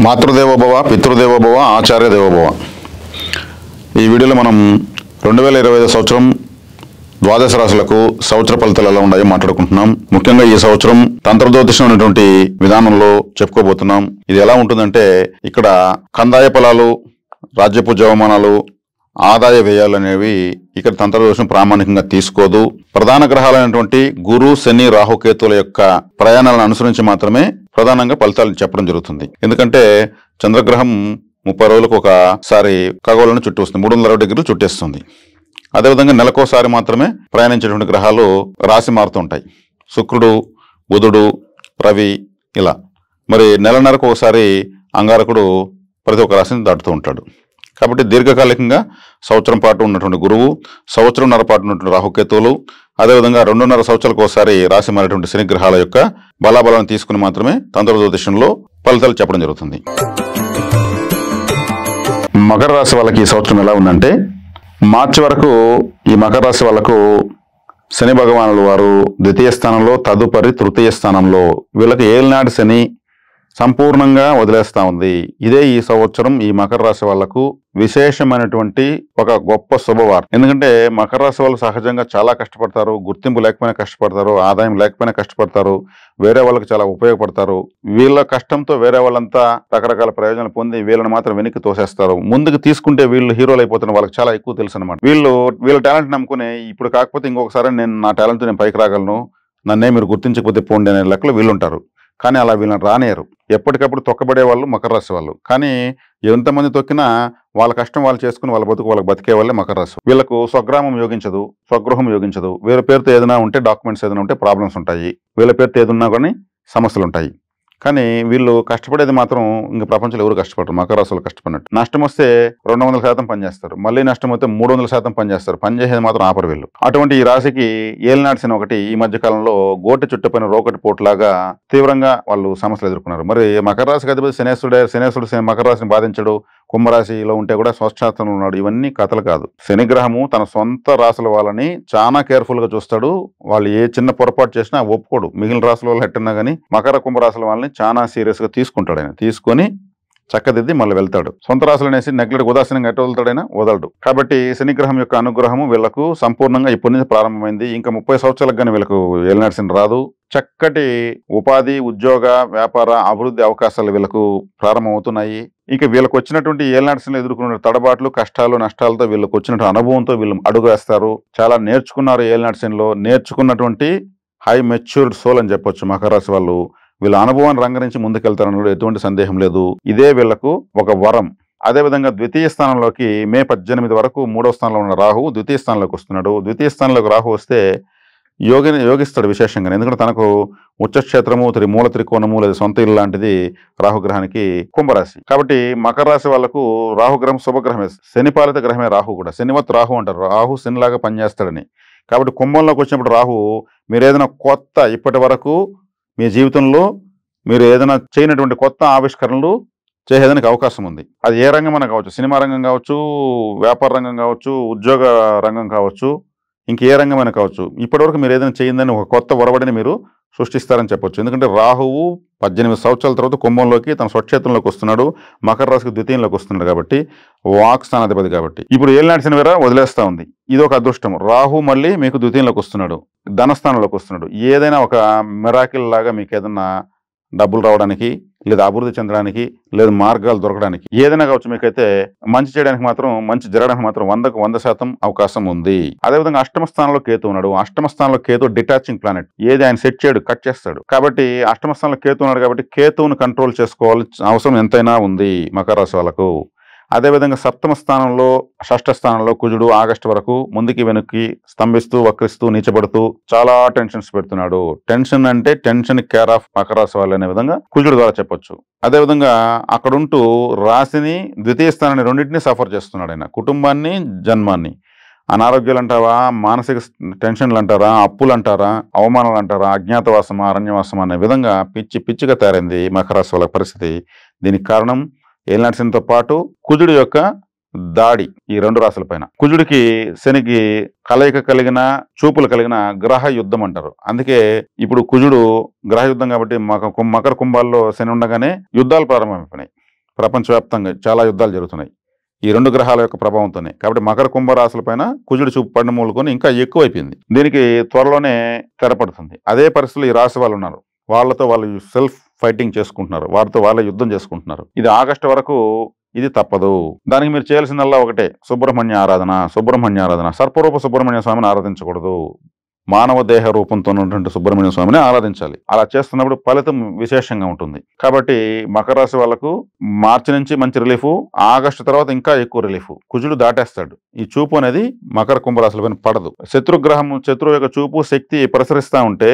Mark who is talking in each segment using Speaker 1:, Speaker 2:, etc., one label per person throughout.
Speaker 1: మాతృదేవోభవ, పితృదేవోభవ, ఆచార్య దేవోభవ. ఈ వీడియోలో మనం 2025 సంవత్సరం ద్వాదశ రాశులకు సంవత్సర ఫలితాలు ఎలా ఉన్నాయో మాట్లాడుకుంటున్నాం. ముఖ్యంగా ఈ సంవత్సరం తంత్రజ్యోతిషం అనేటువంటి విధానంలో చెప్పుకోబోతున్నాం. ఇది ఎలా ఉంటుందంటే ఇక్కడ కందాయ ఫలాలు, రాజ్యపు జవమానాలు, ఆదాయ వ్యయాలు అనేవి ఇక్కడ తంత్రజ్యోతిషం ప్రామాణికంగా తీసుకోదు. ప్రధాన గ్రహాలైనటువంటి గురు, శని, రాహుకేతుల యొక్క ప్రయాణాలను అనుసరించి మాత్రమే ప్రధానంగా ఫలితాలు చెప్పడం జరుగుతుంది. ఎందుకంటే చంద్రగ్రహం 30 రోజులకు ఒకసారి ఖగోళాన్ని చుట్టూ వస్తుంది, 360 డిగ్రీలు చుట్టేస్తుంది. అదేవిధంగా నెలకోసారి మాత్రమే ప్రయాణించేటువంటి గ్రహాలు రాశి మారుతూ ఉంటాయి. శుక్రుడు, బుధుడు, రవి ఇలా. మరి నెలన్నరకు ఒకసారి అంగారకుడు ప్రతి ఒక్క రాశిని దాటుతూ ఉంటాడు. కాబట్టి దీర్ఘకాలికంగా సంవత్సరం పాటు ఉన్నటువంటి గురువు, సంవత్సరంన్నర పాటు ఉన్నటువంటి రాహుకేతువులు, అదేవిధంగా 2.5 సంవత్సరాలకు ఒకసారి రాశి మారేటువంటి శని గ్రహాల యొక్క బలాబలాన్ని తీసుకుని మాత్రమే తంత్ర జ్యోతిషంలో ఫలితాలు చెప్పడం జరుగుతుంది. మకర రాశి వాళ్ళకి ఈ సంవత్సరం ఎలా ఉందంటే, మార్చి వరకు ఈ మకర రాశి వాళ్ళకు శని భగవానులు వారు ద్వితీయ స్థానంలో, తదుపరి తృతీయ స్థానంలో వీళ్ళకి ఏలినాటి శని సంపూర్ణంగా వదిలేస్తా ఉంది. ఇదే ఈ సంవత్సరం ఈ మకర రాశి వాళ్లకు విశేషమైనటువంటి ఒక గొప్ప శుభవార్త. ఎందుకంటే మకర రాశి వాళ్ళు సహజంగా చాలా కష్టపడతారు, గుర్తింపు లేకపోయినా కష్టపడతారు, ఆదాయం లేకపోయినా కష్టపడతారు, వేరే వాళ్ళకి చాలా ఉపయోగపడతారు. వీళ్ళ కష్టంతో వేరే వాళ్ళంతా రకరకాల ప్రయోజనాలు పొంది వీళ్ళని మాత్రం వెనక్కి తోసేస్తారు. ముందుకు తీసుకుంటే వీళ్ళు హీరోలు అయిపోతున్న వాళ్ళకి చాలా ఎక్కువ తెలుసు అనమాట. వీళ్ళ టాలెంట్ నమ్ముకుని ఇప్పుడు కాకపోతే ఇంకొకసారి నేను నా టాలెంట్ నేను పైకి రాగలను, నన్నే మీరు గుర్తించకపోతే పోండి అనే లెక్కలు వీళ్ళు ఉంటారు. కానీ అలా వీళ్ళని రానియరు. ఎప్పటికప్పుడు తొక్కబడే వాళ్ళు మకర రాశి వాళ్ళు. కానీ ఎంతమంది తొక్కినా వాళ్ళ కష్టం వాళ్ళు చేసుకుని వాళ్ళ బతుకు వాళ్ళకి బతికే వాళ్ళే మకర రాశి. వీళ్ళకు స్వగ్రామం యోగించదు, స్వగృహం యోగించదు. వీళ్ళ పేరుతో ఏదైనా ఉంటే, డాక్యుమెంట్స్ ఏదైనా ఉంటే ప్రాబ్లమ్స్ ఉంటాయి. వీళ్ళ పేరుతో ఏదన్నా కానీ సమస్యలు ఉంటాయి. కానీ వీళ్ళు కష్టపడేది మాత్రం ఇంకా ప్రపంచంలో ఎవరు కష్టపడరు, మకర రాశులు కష్టపడినట్టు. నష్టం వస్తే 200% పనిచేస్తారు, మళ్ళీ నష్టం వస్తే 300% పనిచేస్తారు. పనిచేసేది మాత్రం ఆపరు వీళ్ళు. అటువంటి ఈ రాశికి ఏలినాటి శని ఒకటి ఈ మధ్య కాలంలో గోటి చుట్టపైన రోకటి పోట్లాగా తీవ్రంగా వాళ్ళు సమస్యలు ఎదుర్కొన్నారు. మరి మకర రాశికి అధిపతి శనేశ్వరుడు మకర రాశిని బాధించడు, కుంభరాశిలో ఉంటే కూడా స్వచ్ఛాతంలో ఉన్నాడు. ఇవన్నీ కథలు కాదు. శని గ్రహము తన సొంత రాశుల వాళ్ళని చాలా కేర్ఫుల్ గా చూస్తాడు. వాళ్ళు ఏ చిన్న పొరపాటు చేసినా ఒప్పుకోడు. మిగిలిన రాశుల వాళ్ళు ఎట్టున్నా కానీ మకర కుంభరాశుల వాళ్ళని చాలా సీరియస్ గా తీసుకుంటాడు. ఆయన తీసుకొని చక్కదిద్ది మళ్ళీ వెళ్తాడు. సొంత రాశులు అనేసి నెగ్లెక్ట్ ఉదాసీనంగా ఎట్ట వదులుతాడైనా వదలడు. కాబట్టి శని గ్రహం యొక్క అనుగ్రహము వీళ్లకు సంపూర్ణంగా ఇప్పటి నుంచి ప్రారంభమైంది. ఇంకా 30 సంవత్సరాలకు కానీ వీళ్ళకు ఏలినాటి శని రాదు. చక్కటి ఉపాధి, ఉద్యోగ, వ్యాపార అభివృద్ధి అవకాశాలు వీళ్ళకు ప్రారంభమవుతున్నాయి. ఇంకా వీళ్ళకి వచ్చినటువంటి ఏలినాటి శని ఎదుర్కొన్న తడబాట్లు, కష్టాలు, నష్టాలతో వీళ్ళకి వచ్చినటువంటి అనుభవంతో వీళ్ళు అడుగు వేస్తారు. చాలా నేర్చుకున్నారు ఏలినాటి శనిలో. నేర్చుకున్నటువంటి హై మెచ్యూర్డ్ సోల్ అని చెప్పొచ్చు మకర రాశి వాళ్ళు. వీళ్ళ అనుభవాన్ని రంగరించి ముందుకెళ్తారనలో ఎటువంటి సందేహం లేదు. ఇదే వీళ్లకు ఒక వరం. అదేవిధంగా ద్వితీయ స్థానంలోకి మే 18 వరకు 3వ స్థానంలో ఉన్న రాహు ద్వితీయ స్థానంలోకి వస్తున్నాడు. ద్వితీయ స్థానంలోకి రాహు వస్తే యోగిస్తాడు విశేషంగా. ఎందుకంటే తనకు ఉచ్చక్షేత్రము, మూల త్రికోణము లేదా సొంత ఇల్లు లాంటిది రాహుగ్రహానికి కుంభరాశి. కాబట్టి మకర రాశి వాళ్లకు రాహుగ్రహం శుభగ్రహమే, శనిపాలిత గ్రహమే రాహు కూడా. శనివత్ రాహు అంటారు. రాహు శనిలాగా పనిచేస్తాడని. కాబట్టి కుంభంలోకి వచ్చినప్పుడు రాహు మీరు ఏదైనా కొత్త, ఇప్పటి వరకు మీ జీవితంలో మీరు ఏదైనా చేయనటువంటి కొత్త ఆవిష్కరణలు చేసేదానికి అవకాశం ఉంది. అది ఏ రంగమైనా కావచ్చు, సినిమా రంగం కావచ్చు, వ్యాపార రంగం కావచ్చు, ఉద్యోగ రంగం కావచ్చు, ఇంకే రంగమైనా కావచ్చు. ఇప్పటివరకు మీరు ఏదైనా చేయిందని ఒక కొత్త ఒరవడిని మీరు సృష్టిస్తారని చెప్పొచ్చు. ఎందుకంటే రాహువు 18 సంవత్సరాల తర్వాత కుంభంలోకి తన స్వక్షేత్రంలోకి వస్తున్నాడు, మకర రాశికి ద్వితీయంలోకి వస్తున్నాడు. కాబట్టి వాక్ స్థానాధిపతి. కాబట్టి ఇప్పుడు ఏలినాటి శని వేర వదిలేస్తా ఉంది. ఇది ఒక అదృష్టం. రాహు మళ్ళీ మీకు ద్వితీయంలోకి వస్తున్నాడు, ధనస్థానంలోకి వస్తున్నాడు. ఏదైనా ఒక మిరాకిల్ లాగా మీకు ఏదైనా డబ్బులు రావడానికి, లేదా అభివృద్ధి చెందడానికి, లేదా మార్గాలు దొరకడానికి ఏదైనా కావచ్చు. మీకైతే మంచి చేయడానికి మాత్రం, మంచి జరగడానికి మాత్రం 100కు 100% అవకాశం ఉంది. అదేవిధంగా అష్టమ స్థానంలో కేతు ఉన్నాడు. అష్టమ స్థానంలో కేతు డిటాచింగ్ ప్లానెట్. ఏది ఆయన సెట్ చేయడు, కట్ చేస్తాడు. కాబట్టి అష్టమ స్థానంలో కేతు ఉన్నాడు. కాబట్టి కేతువును కంట్రోల్ చేసుకోవాల్సిన అవసరం ఎంతైనా ఉంది మకర రాశి వాళ్ళకు. అదేవిధంగా సప్తమ స్థానంలో, షష్ఠ స్థానంలో కుజుడు ఆగస్టు వరకు ముందుకి వెనక్కి స్తంభిస్తూ, వక్రిస్తూ, నీచబడుతూ చాలా టెన్షన్స్ పెడుతున్నాడు. టెన్షన్ అంటే టెన్షన్ కేర్ ఆఫ్ మకర రాశి వాళ్ళు అనే విధంగా కుజుడు ద్వారా చెప్పొచ్చు. అదేవిధంగా అక్కడుంటూ రాశిని, ద్వితీయ స్థానాన్ని రెండింటినీ సఫర్ చేస్తున్నాడు ఆయన. కుటుంబాన్ని, జన్మాన్ని. అనారోగ్యాలు అంటావా, మానసిక టెన్షన్లు అంటారా, అప్పులు అంటారా, అవమానాలు అంటారా, అజ్ఞాతవాసమా, అరణ్యవాసమా అనే విధంగా పిచ్చిగా తయారైంది మకర రాశి వాళ్ళ పరిస్థితి. దీనికి కారణం ఏలినాటి శనితో పాటు కుజుడి యొక్క దాడి ఈ 2 రాశుల పైన. కుజుడికి శనికి కలయిక కలిగిన, చూపులు కలిగిన గ్రహ యుద్ధం అంటారు. అందుకే ఇప్పుడు కుజుడు గ్రహ యుద్ధం కాబట్టి మకర కుంభాల్లో శని ఉండగానే యుద్ధాలు ప్రారంభమైపోయినాయి. ప్రపంచవ్యాప్తంగా చాలా యుద్ధాలు జరుగుతున్నాయి ఈ 2 గ్రహాల యొక్క ప్రభావంతోనే. కాబట్టి మకర కుంభ రాశులపైన కుజుడు చూపు పడిన మూలుకొని ఇంకా ఎక్కువైపోయింది. దీనికి త్వరలోనే తెరపడుతుంది. అదే పరిస్థితులు ఈ రాశి వాళ్ళు ఉన్నారు. వాళ్ళతో వాళ్ళు సెల్ఫ్ ఫైటింగ్ చేసుకుంటున్నారు, వారితో వాళ్ళే యుద్ధం చేసుకుంటున్నారు. ఇది ఆగస్టు వరకు ఇది తప్పదు. దానికి మీరు చేయాల్సిందల్లా ఒకటే, సుబ్రహ్మణ్య ఆరాధన. సర్పరూప సుబ్రహ్మణ్య స్వామిని ఆరాధించకూడదు, మానవ దేహ రూపంతో ఉన్నటువంటి సుబ్రహ్మణ్య స్వామిని ఆరాధించాలి. అలా చేస్తున్నప్పుడు ఫలితం విశేషంగా ఉంటుంది. కాబట్టి మకర రాశి వాళ్ళకు మార్చి నుంచి మంచి రిలీఫ్, ఆగస్టు తర్వాత ఇంకా ఎక్కువ రిలీఫ్. కుజుడు దాటేస్తాడు. ఈ చూపు అనేది మకర కుంభరాశులపైన పడదు. శత్రువు యొక్క చూపు శక్తి ప్రసరిస్తూ ఉంటే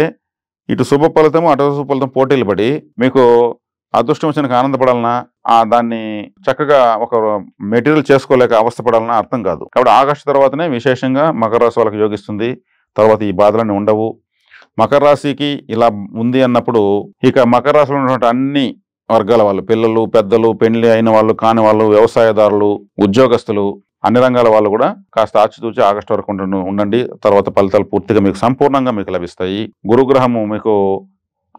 Speaker 1: ఇటు శుభ ఫలితము అటు శుభ ఫలితం పోటీలు పడి మీకు అదృష్టం వచ్చిన ఆనందపడాలన్నా దాన్ని చక్కగా ఒక మెటీరియల్ చేసుకోలేక అవస్థపడాలన్నా అర్థం కాదు. కాబట్టి ఆగస్టు తర్వాతనే విశేషంగా మకర రాశి వాళ్ళకి యోగిస్తుంది. తర్వాత ఈ బాధలన్నీ ఉండవు. మకర రాశికి ఇలా ఉంది అన్నప్పుడు ఇక మకర రాశిలో ఉన్నటువంటి అన్ని వర్గాల వాళ్ళు, పిల్లలు, పెద్దలు, పెళ్లి అయిన వాళ్ళు, కాని వాళ్ళు, వ్యవసాయదారులు, ఉద్యోగస్తులు, అన్ని రంగాల వాళ్ళు కూడా కాస్త ఆచితూచి ఆగస్టు వరకు ఉండండి. తర్వాత ఫలితాలు పూర్తిగా మీకు సంపూర్ణంగా మీకు లభిస్తాయి. గురుగ్రహము మీకు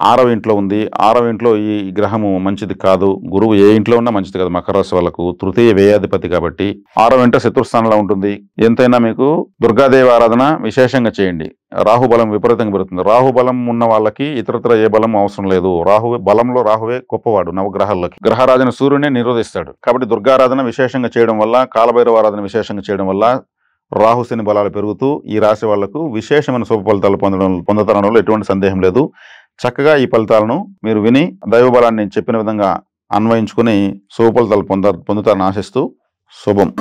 Speaker 1: 6వ ఇంట్లో ఉంది. 6వ ఇంట్లో ఈ గ్రహము మంచిది కాదు. గురువు ఏ ఇంట్లో ఉన్నా మంచిది కాదు మకర రాశి వాళ్ళకు. తృతీయ వ్యయాధిపతి కాబట్టి 6వ ఇంట శత్రుస్థానంలో ఉంటుంది. ఎంతైనా మీకు దుర్గాదేవి ఆరాధన విశేషంగా చేయండి. రాహుబలం విపరీతంగా పెరుగుతుంది. రాహుబలం ఉన్న వాళ్ళకి ఇతరత్ర ఏ బలం అవసరం లేదు. బలంలో రాహువే గొప్పవాడు. నవగ్రహాల్లోకి గ్రహరాజన సూర్యునే నిరోధిస్తాడు. కాబట్టి దుర్గారాధన విశేషంగా చేయడం వల్ల, కాలభైరవ ఆరాధన విశేషంగా చేయడం వల్ల రాహుశని బలాలు పెరుగుతూ ఈ రాశి వాళ్లకు విశేషమైన శుభ ఫలితాలు పొందడంలో ఎటువంటి సందేహం లేదు. చక్కగా ఈ ఫలితాలను మీరు విని దైవబలాన్ని చెప్పిన విధంగా అన్వయించుకుని శుభ ఫలితాలు పొందుతారని ఆశిస్తూ శుభం.